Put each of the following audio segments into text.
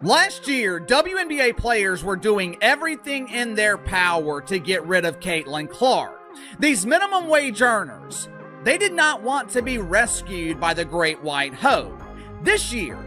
Last year, WNBA players were doing everything in their power to get rid of Caitlin Clark. These minimum wage earners, they did not want to be rescued by the Great White Hope. This year,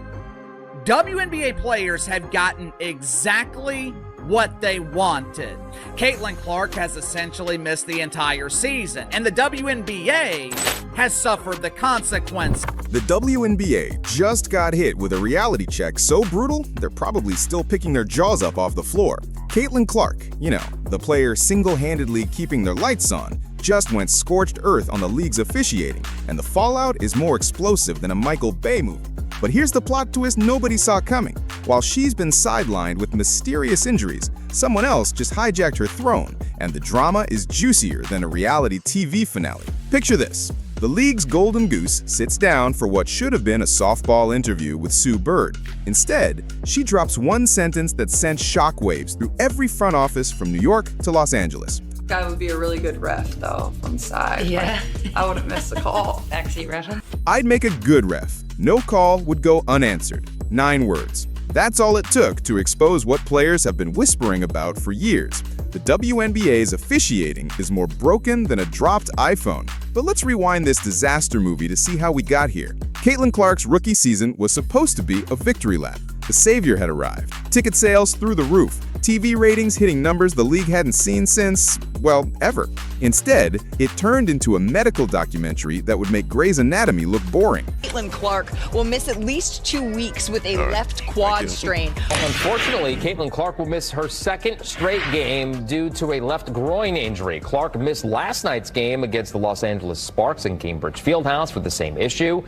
WNBA players have gotten exactly what they wanted. Caitlin Clark has essentially missed the entire season, and the WNBA has suffered the consequences. The WNBA just got hit with a reality check so brutal, they're probably still picking their jaws up off the floor. Caitlin Clark, the player single-handedly keeping their lights on, just went scorched earth on the league's officiating, and the fallout is more explosive than a Michael Bay movie. But here's the plot twist nobody saw coming. While she's been sidelined with mysterious injuries, someone else just hijacked her throne, and the drama is juicier than a reality TV finale. Picture this. The league's golden goose sits down for what should have been a softball interview with Sue Bird. Instead, she drops one sentence that sent shockwaves through every front office from New York to Los Angeles. Guy would be a really good ref, though, from the side. Yeah. I wouldn't miss the call. Backseat ref. I'd make a good ref. No call would go unanswered. 9 words. That's all it took to expose what players have been whispering about for years. The WNBA's officiating is more broken than a dropped iPhone. But let's rewind this disaster movie to see how we got here. Caitlin Clark's rookie season was supposed to be a victory lap. The savior had arrived. Ticket sales through the roof. TV ratings hitting numbers the league hadn't seen since, well, ever. Instead, it turned into a medical documentary that would make Grey's Anatomy look boring. Caitlin Clark will miss at least 2 weeks with a left quad strain. Unfortunately, Caitlin Clark will miss her second straight game due to a left groin injury. Clark missed last night's game against the Los Angeles Sparks in Cambridge Fieldhouse for the same issue.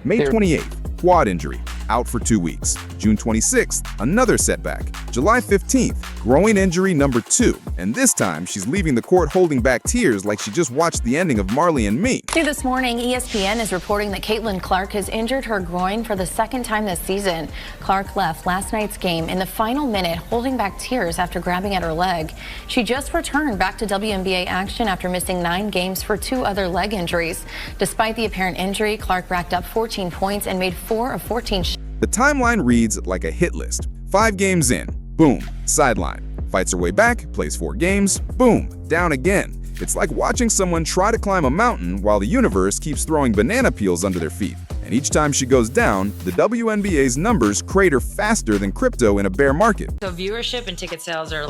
May 28th, quad injury, out for 2 weeks. June 26th, another setback. July 15th, groin injury number 2. And this time, she's leaving the court holding back tears like she just watched the ending of Marley and Me. New this morning, ESPN is reporting that Caitlin Clark has injured her groin for the second time this season. Clark left last night's game in the final minute holding back tears after grabbing at her leg. She just returned back to WNBA action after missing 9 games for 2 other leg injuries. Despite the apparent injury, Clark racked up 14 points and made 4 of 14 shots. The timeline reads like a hit list. 5 games in, boom, sideline. Fights her way back, plays 4 games, boom, down again. It's like watching someone try to climb a mountain while the universe keeps throwing banana peels under their feet. And each time she goes down, the WNBA's numbers crater faster than crypto in a bear market. So viewership and ticket sales are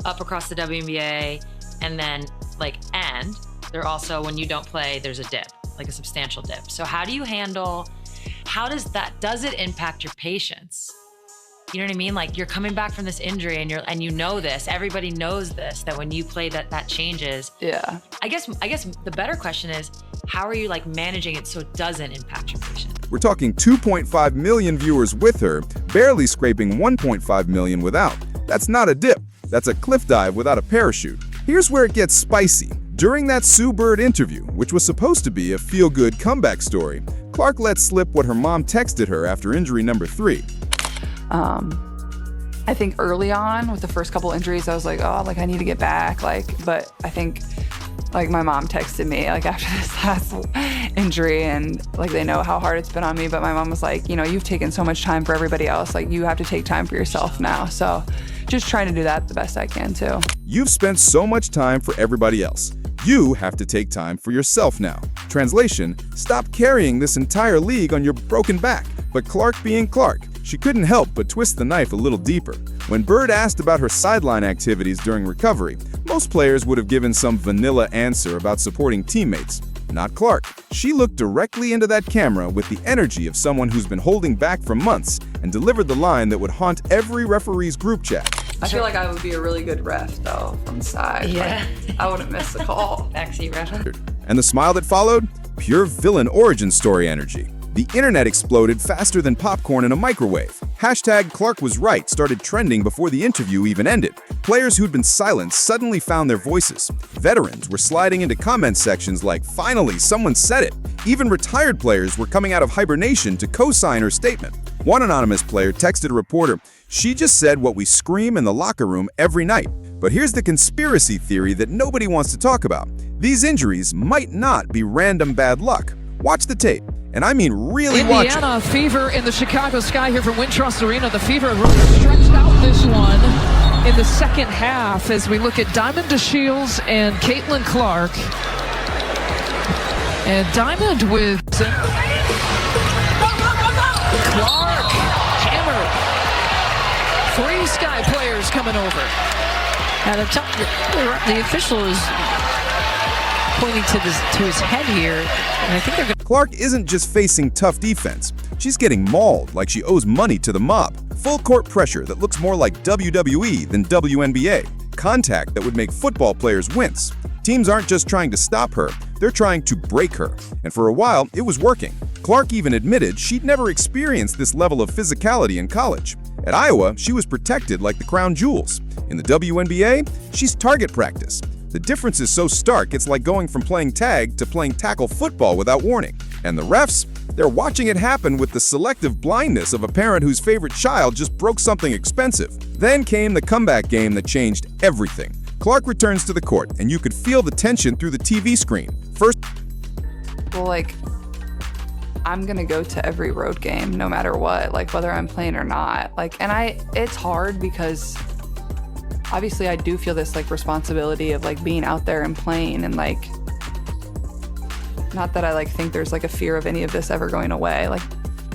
up across the WNBA, and then and they're also, when you don't play, there's a dip, a substantial dip. So how do you handle, does it impact your patience? You know what I mean? You're coming back from this injury and you know this, everybody knows this, that when you play that changes. Yeah. I guess the better question is, how are you managing it so it doesn't impact your patience? We're talking 2.5 million viewers with her, barely scraping 1.5 million without. That's not a dip. That's a cliff dive without a parachute. Here's where it gets spicy. During that Sue Bird interview, which was supposed to be a feel-good comeback story, Clark let slip what her mom texted her after injury number 3. I think early on with the first couple injuries, I was like, I need to get back. But I think my mom texted me after this last injury, and they know how hard it's been on me. But my mom was like, you've taken so much time for everybody else. You have to take time for yourself now. So just trying to do that the best I can too. You've spent so much time for everybody else. You have to take time for yourself now. Translation, stop carrying this entire league on your broken back. But Clark being Clark, she couldn't help but twist the knife a little deeper. When Bird asked about her sideline activities during recovery, most players would have given some vanilla answer about supporting teammates. Not Clark. She looked directly into that camera with the energy of someone who's been holding back for months and delivered the line that would haunt every referee's group chat. I feel like I would be a really good ref, though, from the side. Yeah. I wouldn't miss the call. Backseat ref. And the smile that followed? Pure villain origin story energy. The internet exploded faster than popcorn in a microwave. Hashtag Clark was right started trending before the interview even ended. Players who'd been silent suddenly found their voices. Veterans were sliding into comment sections like, finally, someone said it. Even retired players were coming out of hibernation to co-sign her statement. One anonymous player texted a reporter, "She just said what we scream in the locker room every night." But here's the conspiracy theory that nobody wants to talk about. These injuries might not be random bad luck. Watch the tape. And I mean really watch it. Indiana Fever in the Chicago Sky here from Wintrust Arena. The Fever really stretched out this one in the second half as we look at Diamond DeShields and Caitlin Clark. And Diamond with Clark, hammered. 3 Sky players coming over. And the official is pointing to his head here, and I think they're going to... Clark isn't just facing tough defense. She's getting mauled like she owes money to the mob. Full court pressure that looks more like WWE than WNBA. Contact that would make football players wince. Teams aren't just trying to stop her, they're trying to break her. And for a while, it was working. Clark even admitted she'd never experienced this level of physicality in college. At Iowa, she was protected like the crown jewels. In the WNBA, she's target practice. The difference is so stark, it's like going from playing tag to playing tackle football without warning. And the refs? They're watching it happen with the selective blindness of a parent whose favorite child just broke something expensive. Then came the comeback game that changed everything. Clark returns to the court, and you could feel the tension through the TV screen. First, Well, like, I'm gonna go to every road game no matter what, like whether I'm playing or not. Like, and it's hard because obviously I do feel this like responsibility of like being out there and playing, and like, not that I like think there's like a fear of any of this ever going away. Like,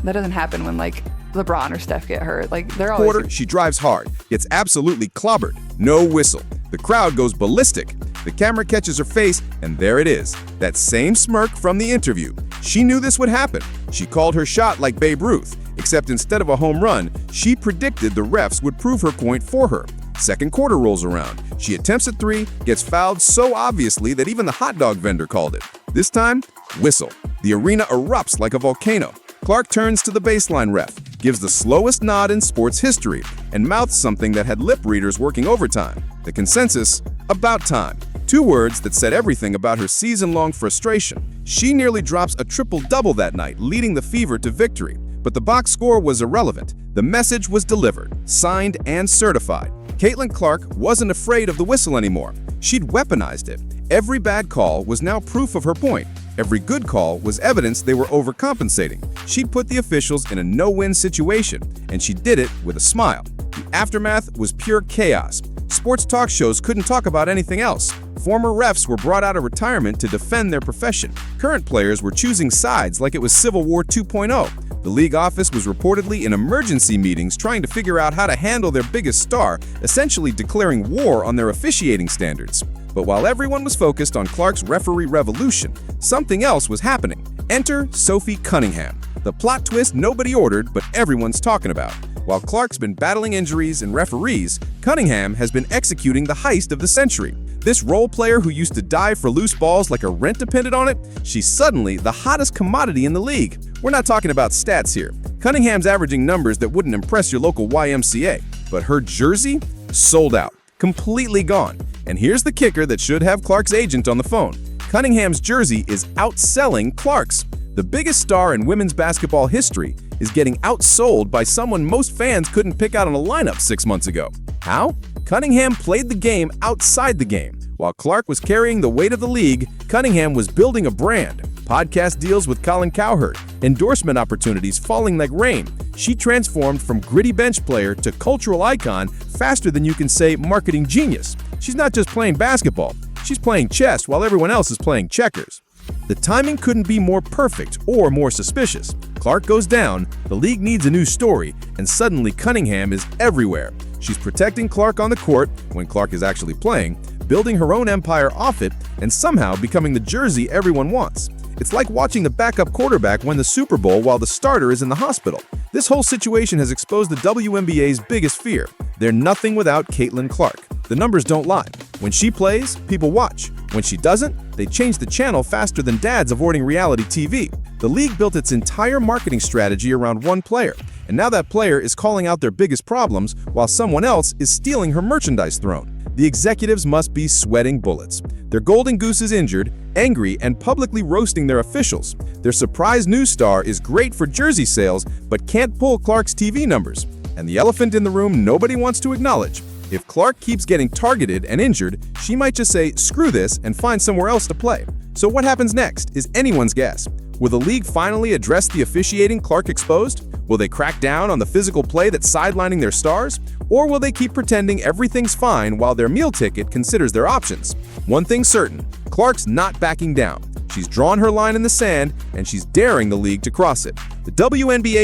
that doesn't happen when like LeBron or Steph get hurt. Like, they're always... quarter, she drives hard, gets absolutely clobbered. No whistle. The crowd goes ballistic. The camera catches her face, and there it is. That same smirk from the interview. She knew this would happen. She called her shot like Babe Ruth, except instead of a home run, she predicted the refs would prove her point for her. Second quarter rolls around. She attempts a 3, gets fouled so obviously that even the hot dog vendor called it. This time, whistle. The arena erupts like a volcano. Clark turns to the baseline ref, gives the slowest nod in sports history, and mouths something that had lip readers working overtime. The consensus: about time. 2 words that said everything about her season-long frustration. She nearly drops a triple-double that night, leading the Fever to victory. But the box score was irrelevant. The message was delivered, signed, and certified. Caitlin Clark wasn't afraid of the whistle anymore. She'd weaponized it. Every bad call was now proof of her point. Every good call was evidence they were overcompensating. She'd put the officials in a no-win situation, and she did it with a smile. The aftermath was pure chaos. Sports talk shows couldn't talk about anything else. Former refs were brought out of retirement to defend their profession. Current players were choosing sides like it was Civil War 2.0. The league office was reportedly in emergency meetings trying to figure out how to handle their biggest star, essentially declaring war on their officiating standards. But while everyone was focused on Clark's referee revolution, something else was happening. Enter Sophie Cunningham, the plot twist nobody ordered but everyone's talking about. While Clark's been battling injuries and referees, Cunningham has been executing the heist of the century. This role player who used to dive for loose balls like her rent depended on it, she's suddenly the hottest commodity in the league. We're not talking about stats here. Cunningham's averaging numbers that wouldn't impress your local YMCA. But her jersey? Sold out. Completely gone. And here's the kicker that should have Clark's agent on the phone. Cunningham's jersey is outselling Clark's. The biggest star in women's basketball history is getting outsold by someone most fans couldn't pick out on a lineup 6 months ago. How? Cunningham played the game outside the game. While Clark was carrying the weight of the league, Cunningham was building a brand. Podcast deals with Colin Cowherd, endorsement opportunities falling like rain. She transformed from gritty bench player to cultural icon faster than you can say marketing genius. She's not just playing basketball, she's playing chess while everyone else is playing checkers. The timing couldn't be more perfect or more suspicious. Clark goes down, the league needs a new story, and suddenly Cunningham is everywhere. She's protecting Clark on the court when Clark is actually playing, building her own empire off it, and somehow becoming the jersey everyone wants. It's like watching the backup quarterback win the Super Bowl while the starter is in the hospital. This whole situation has exposed the WNBA's biggest fear. They're nothing without Caitlin Clark. The numbers don't lie. When she plays, people watch. When she doesn't, they change the channel faster than dads avoiding reality TV. The league built its entire marketing strategy around one player, and now that player is calling out their biggest problems while someone else is stealing her merchandise throne. The executives must be sweating bullets. Their golden goose is injured, angry, and publicly roasting their officials. Their surprise news star is great for jersey sales, but can't pull Clark's TV numbers. And the elephant in the room nobody wants to acknowledge. If Clark keeps getting targeted and injured, she might just say, screw this, and find somewhere else to play. So what happens next is anyone's guess. Will the league finally address the officiating Clark exposed? Will they crack down on the physical play that's sidelining their stars? Or will they keep pretending everything's fine while their meal ticket considers their options? One thing's certain, Clark's not backing down. She's drawn her line in the sand, and she's daring the league to cross it. The WNBA